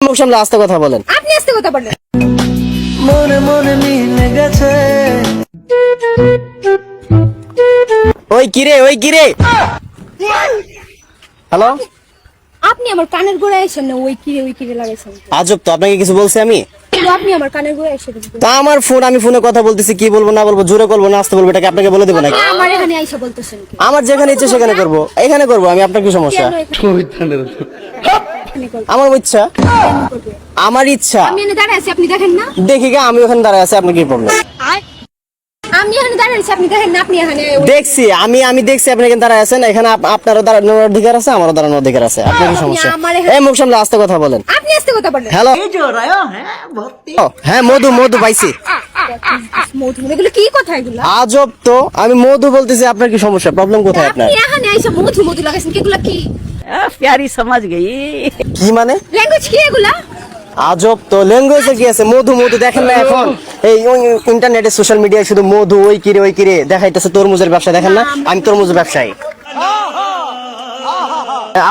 মুখ সামলে আস্তে কথা বলেন। আপনি আস্তে কথা বলেন। মনে মনে মিলে গেছে। ওই কিরে হ্যালো, আপনি আমার কানের গোড়ায় এসেন না ওই কিরে লাগাইছেন। আজব তো, আপনাকে কিছু বলছি আমি? কিন্তু আপনি আমার কানের গোড়ায় এসে তা আমার ফোন, আমি ফোনে কথা বলতেছি, কি বলবো না বলবো, জোরে করবো না আস্তে বলবো, এটাকে আপনাকে বলে দেবো নাকি? আমার এখানে আইসা বলতেছেন কি? আমার যেখানে ইচ্ছে সেখানে করবো, এখানে করবো আমি, আপনার কি সমস্যা? কেন এখানে করবেন? আমার ইচ্ছা, কেন করবেন? আমার ইচ্ছা। আমি এখানে দাঁড়ায় আছি, আপনি দেখেন না? দেখি গা, আমি ওখানে দাঁড়ায় আছি, আপনার কি প্রবলেম? আমি এখানে দাঁড়ায় আছি, আপনি দেখেন না? আপনি এখানে দেখছি, আমি দেখছি আপনি এখানে দাঁড়ায় আছেন, এখানে আপনারও দাঁড়ানোর অধিকার আছে, আমারও দাঁড়ানোর অধিকার আছে, আপনার কি সমস্যা? এই মুখ সামলে আস্তে কথা বলেন। আপনি আস্তে কথা বলেন। হ্যালো, হ্যাঁ মধু পাইছি। মধু এগুলো কি কথা এগুলো? আজব তো, আমি মধু বলতেছি, আপনার কি সমস্যা, প্রবলেম কোথায় আপনার? আপনি এখানে আইসা মধু লাগাইছেন কি? এগুলো কি प्यारी समझ गई। কি মানে? ল্যাঙ্গুয়েজ কি এগুলা? আজব তো, ল্যাঙ্গুয়েজে কি আছে? মধু দেখেন না এখন এই ইন্টারনেটে সোশ্যাল মিডিয়ায় শুধু মধু, ওই কিরে দেখাইতেছে তরমুজের ব্যবসা, দেখেন না? আমি তরমুজের ব্যবসায়ী।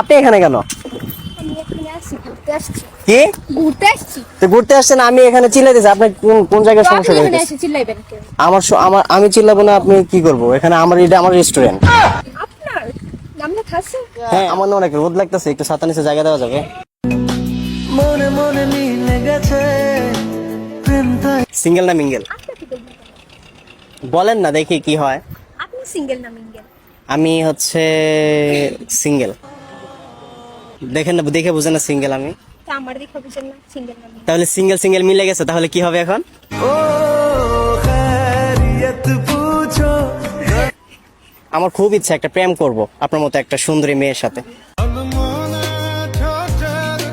আপনি এখানে কেন? আমি এখানে আসছি, ঘুরতে আসছি। কি ঘুরতে আসছি। তো ঘুরতে আসছেন, আমি এখানে চিল্লাইতেছি, আপনার কোন জায়গায় তো সমস্যা আপনি এখানে হয়েছে? এসে চিল্লাইবেন কেন? আমার আমি চিল্লাবো না, আপনি কি করবো? এখানে এটা আমার রেস্টুরেন্ট। আপনার নামটা খাসে? হ্যাঁ, আমার না অনেক রোদ লাগতেছে, একটু ছাতা নিচে জায়গা দেওয়া যাবে? মনে মনে মিলে গেছে। প্রেম তাই সিঙ্গেল না মিঙ্গেল আপনাকে বলবো। বলেন না, দেখি কি হয়। আপনি সিঙ্গেল না মিঙ্গেল? আমি হচ্ছে সিঙ্গেল। দেখেন না, দেখে বুঝেন না সিঙ্গেল আমি। তা আমার দেখা বুঝেন না সিঙ্গেল না মিঙ্গেল? তাহলে সিঙ্গেল মিলে গেছে, তাহলে কি হবে এখন? ও খৈরিয়ত পুছো। আমার খুব ইচ্ছা একটা প্রেম করব আপনার মতো একটা সুন্দরী মেয়ের সাথে।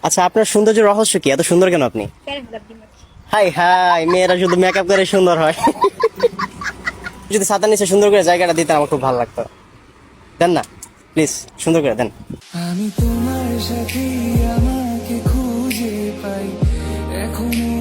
আচ্ছা, আপনার সৌন্দর্য রহস্য কি? এত সুন্দর কেন আপনি? প্যারাগ্রাফ দিন। হাই, মেয়েরা শুধু মেকআপ করে সুন্দর হয়। যদি ছাতা নিচে সুন্দর করে জায়গাটা দিতেন আমার খুব ভালো লাগতো। দেন না প্লিজ, সুন্দর করে দেন। আমি তোমার সাথে আমাকে খুঁজে পাই এখনো